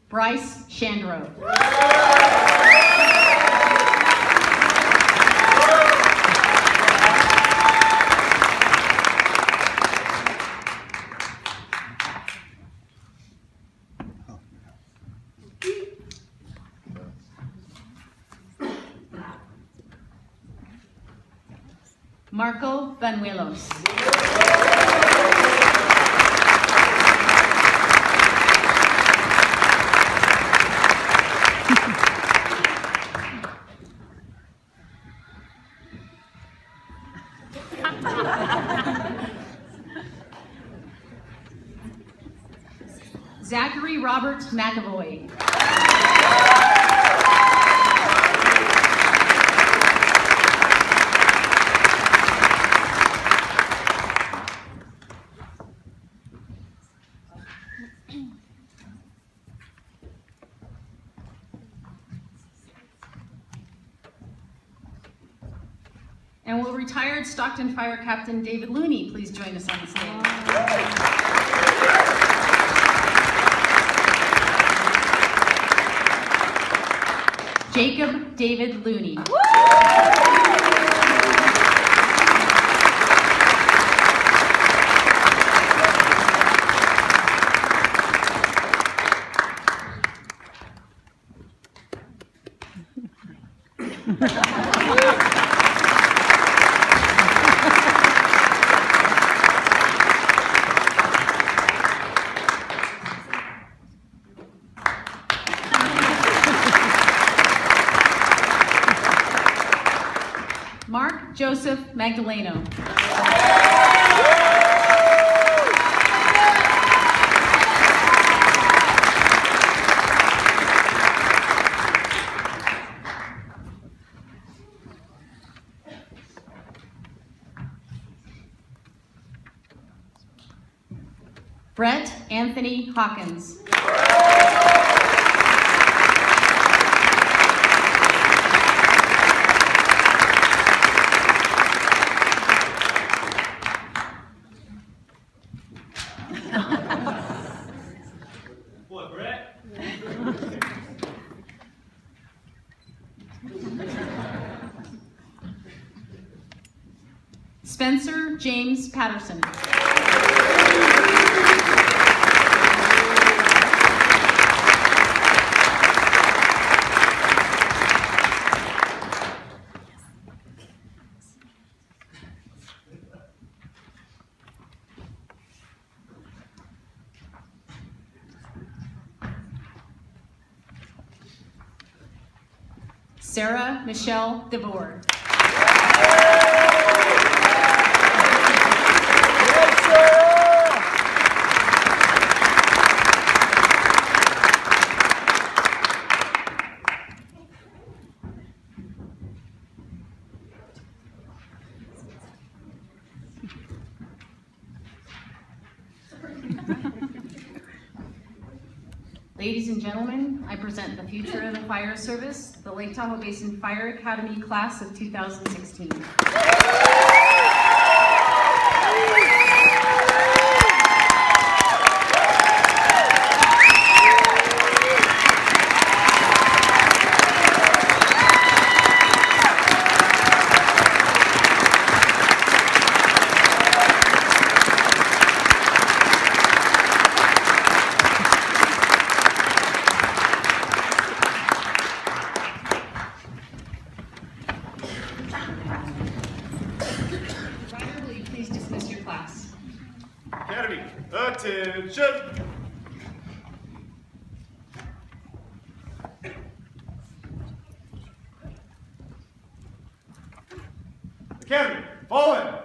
Bryce Shandro. Marco Banuelos. Zachary Robert McAvoy. And will retired Stockton Fire Captain David Looney please join us on the stage? Jacob David Looney. Mark Joseph Magdaleno. Brett Anthony Hawkins. What, Brett? Spencer James Patterson. Sarah Michelle DeVore. Ladies and gentlemen, I present the future of the fire service, the Lake Tahoe Basin Fire Academy class of 2016. Ryder, will you please dismiss your class? Academy, attention! Academy, fall in!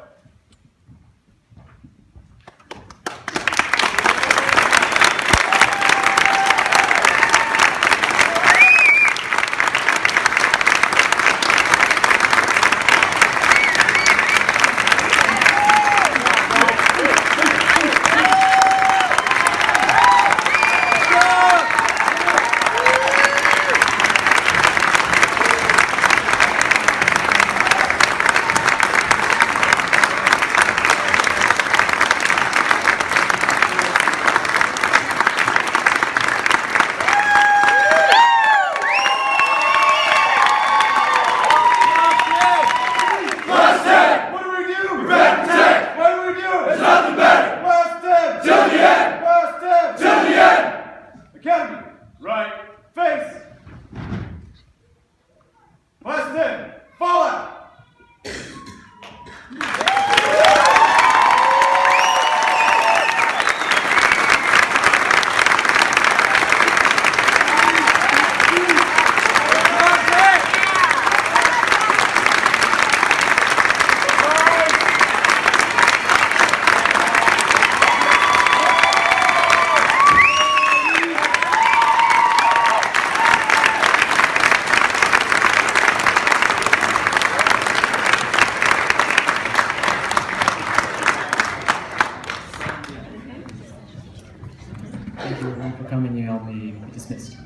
Thank you everyone for coming. You all may be dismissed.